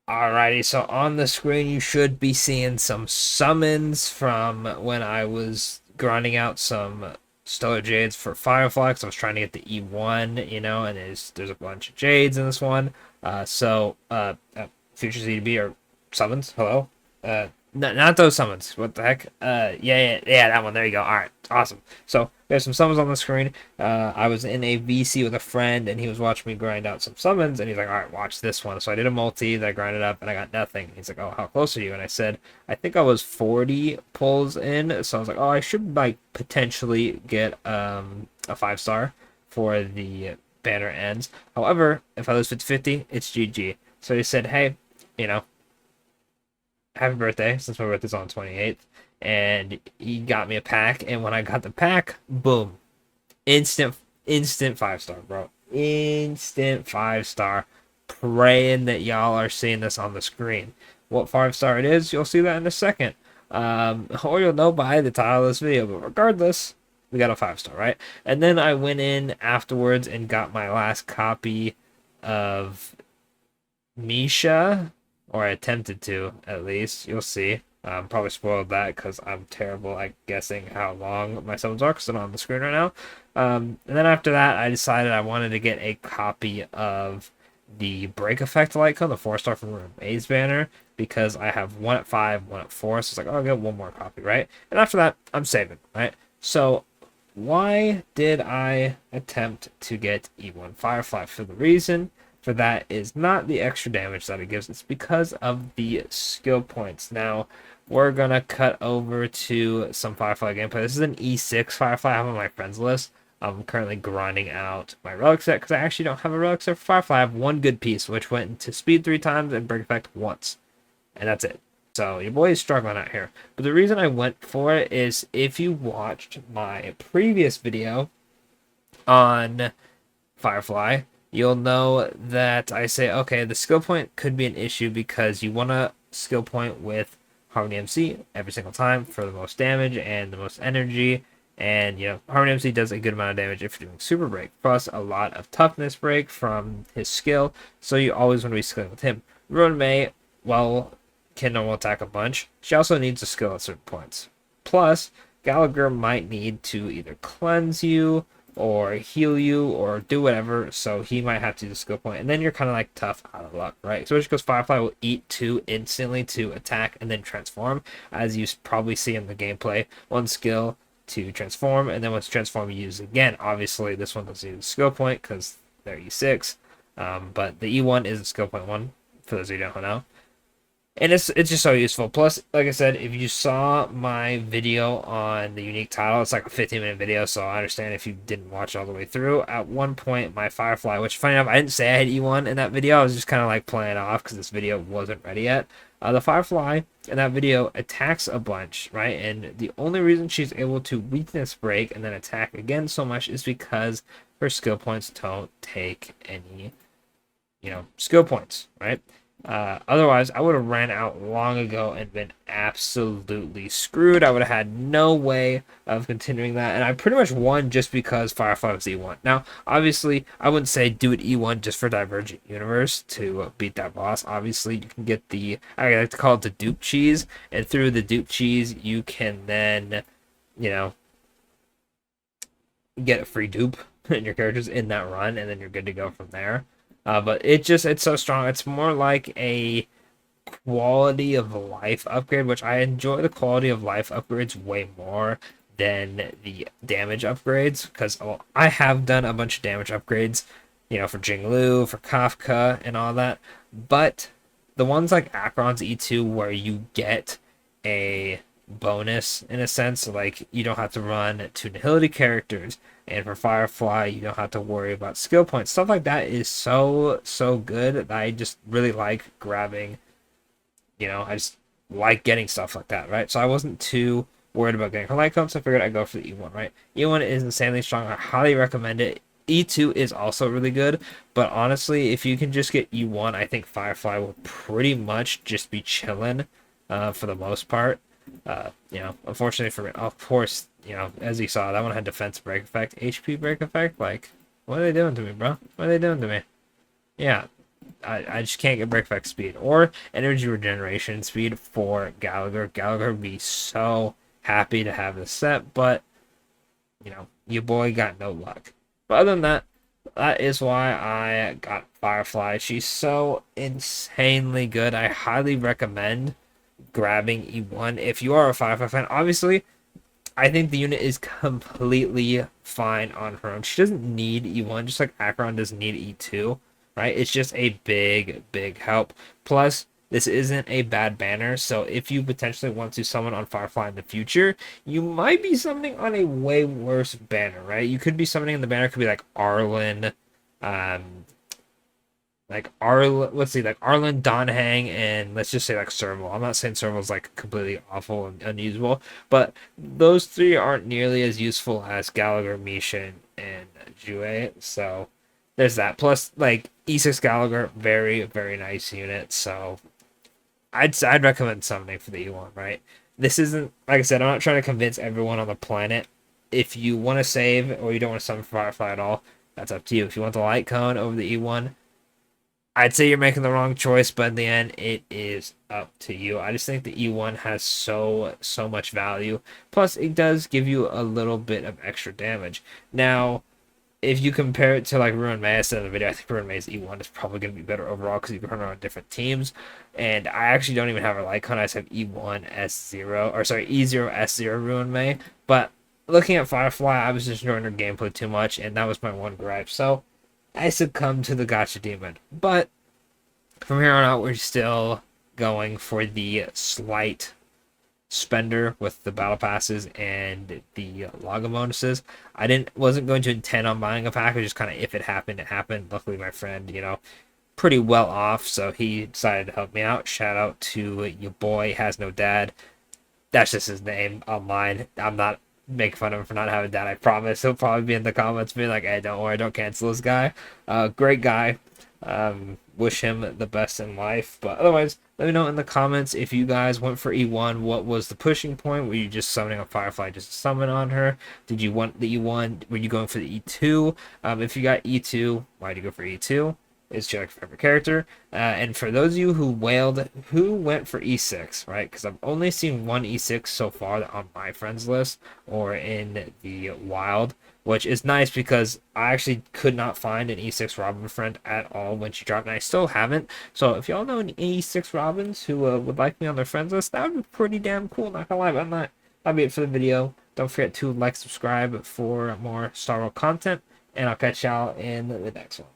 Alrighty, so on the screen you should be seeing some summons from when I was grinding out some Stellar Jades for Firefly, because I was trying to get the E1, and there's a bunch of Jades in this one. Future ZDB or summons, hello? Not those summons, what the heck? Yeah, that one, there you go. Alright, awesome. So, there's some summons on the screen. I was in a VC with a friend, and he was watching me grind out some summons, and he's like, all right, watch this one. So I did a multi, that I grinded up, and I got nothing. He's like, oh, how close are you? And I said, I think I was 40 pulls in, so I was like, oh, I should, like, potentially get a 5-star for the banner ends. However, if I lose 50-50, it's GG. So he said, hey, you know, happy birthday, since my birthday's on the 28th. And he got me a pack, and when I got the pack, boom, instant 5-star, bro. Instant 5-star. Praying that y'all are seeing this on the screen. What 5-star it is, you'll see that in a second. Or you'll know by the title of this video. But regardless, we got a 5-star, right? And then I went in afterwards and got my last copy of Misha, or I attempted to, at least. You'll see. Probably spoiled that because I'm terrible at guessing how long my summons are because they're not on the screen right now. And then after that, I decided I wanted to get a copy of the Break Effect Lycon, the 4-star from the Maze banner, because I have one at 5, one at 4. So it's like, oh, I'll get one more copy, right? And after that, I'm saving, right? So why did I attempt to get E1 Firefly? For the reason for that is not the extra damage that it gives, it's because of the skill points. Now, we're gonna cut over to some Firefly gameplay. This is an E6 Firefly I have on my friends list. I'm currently grinding out my relic set because I actually don't have a relic set for Firefly. I have one good piece, which went into speed 3 times and break effect once, and that's it. So your boy is struggling out here. But the reason I went for it is if you watched my previous video on Firefly, you'll know that I say, okay, the skill point could be an issue because you want a skill point with Harmony MC every single time for the most damage and the most energy. And, Harmony MC does a good amount of damage if you're doing Super Break, plus a lot of Toughness Break from his skill, so you always want to be skilling with him. Ruin May, well, can normal attack a bunch. She also needs a skill at certain points. Plus, Gallagher might need to either cleanse you or heal you or do whatever, so he might have to use a skill point, and then you're kind of like tough out of luck, right? Especially because Firefly will eat 2 instantly to attack and then transform, as you probably see in the gameplay. One skill to transform, and then once transform you use again. Obviously this one doesn't use a skill point because they're E6, but the E1 is a skill point one, for those of you who don't know. And it's just so useful. Plus, like I said, if you saw my video on the unique title, it's like a 15-minute video, so I understand if you didn't watch all the way through. At one point, my Firefly, which funny enough, I didn't say I had E1 in that video, I was just kind of like playing off because this video wasn't ready yet. The Firefly in that video attacks a bunch, right? And the only reason she's able to weakness break and then attack again so much is because her skill points don't take any, skill points, right? Otherwise, I would have ran out long ago and been absolutely screwed. I would have had no way of continuing that, and I pretty much won just because Firefly was E1. Now, obviously, I wouldn't say do it E1 just for Divergent Universe to beat that boss. Obviously, you can get I like to call it the dupe cheese, and through the dupe cheese, you can then, get a free dupe in your characters in that run, and then you're good to go from there. But it's so strong. It's more like a quality of life upgrade, which I enjoy the quality of life upgrades way more than the damage upgrades, because I have done a bunch of damage upgrades, for Jinglu, for Kafka, and all that. But the ones like Akron's E2, where you get a bonus in a sense, like you don't have to run 2 Nihility characters, and for Firefly you don't have to worry about skill points. Stuff like that is so good that I just really like grabbing. I just like getting stuff like that, right? So I wasn't too worried about getting her light cones, so I figured I'd go for the E1, right? E1 is insanely strong. I highly recommend it. E2 is also really good, but honestly, if you can just get E1, I think Firefly will pretty much just be chilling for the most part. Unfortunately for me, of course, as you saw, that one had defense break effect, HP break effect. Like, what are they doing to me, bro? What are they doing to me? Yeah, I just can't get break effect speed or energy regeneration speed for Gallagher. Gallagher would be so happy to have this set, but your boy got no luck. But other than that, that is why I got Firefly. She's so insanely good. I highly recommend grabbing E1 if you are a Firefly fan. Obviously, I think the unit is completely fine on her own. She doesn't need E1, just like Acheron doesn't need E2, right? It's just a big, big help. Plus, this isn't a bad banner, so if you potentially want to summon on Firefly in the future, you might be summoning on a way worse banner, right? You could be summoning in the banner, could be like Arlen, um, let's see, like Arlen, Donhang, and let's just say like Serval. I'm not saying Serval's like completely awful and unusable, but those three aren't nearly as useful as Gallagher, Misha, and Jue. So there's that. Plus, like E6 Gallagher, very, very nice unit. So I'd recommend summoning for the E1, right? This isn't, like I said, I'm not trying to convince everyone on the planet. If you want to save or you don't want to summon Firefly at all, that's up to you. If you want the light cone over the E1, I'd say you're making the wrong choice, but in the end, it is up to you. I just think the E1 has so much value. Plus, it does give you a little bit of extra damage. Now, if you compare it to like Ruin May, I said in the video, I think Ruin May's E1 is probably going to be better overall because you can run her on different teams. And I actually don't even have her Lycon. I just have E1 S0, or sorry, E0 S0 Ruin May. But looking at Firefly, I was just enjoying her gameplay too much, and that was my one gripe. So I succumbed to the Gotcha Demon. But from here on out, we're still going for the slight spender with the battle passes and the login bonuses. Wasn't going to intend on buying a pack. It was just kind of if it happened, it happened. Luckily, my friend, pretty well off, so he decided to help me out. Shout out to your boy has no dad. That's just his name online. I'm not making fun of him for not having dad. I promise. He'll probably be in the comments being like, "Hey, don't worry, don't cancel this guy." Great guy. Wish him the best in life. But otherwise, let me know in the comments if you guys went for E1. What was the pushing point? Were you just summoning a Firefly just to summon on her? Did you want the E1? Were you going for the E2? If you got E2, why'd you go for E2? Is your favorite character? And for those of you who wailed, who went for E6, right? Because I've only seen one E6 so far on my friends list or in the wild, which is nice because I actually could not find an E6 Robin friend at all when she dropped, and I still haven't. So if y'all know any E6 Robins who would like me on their friends list, that would be pretty damn cool. Not gonna lie about that. That'll be it for the video. Don't forget to like, subscribe for more Star Wars content, and I'll catch y'all in the next one.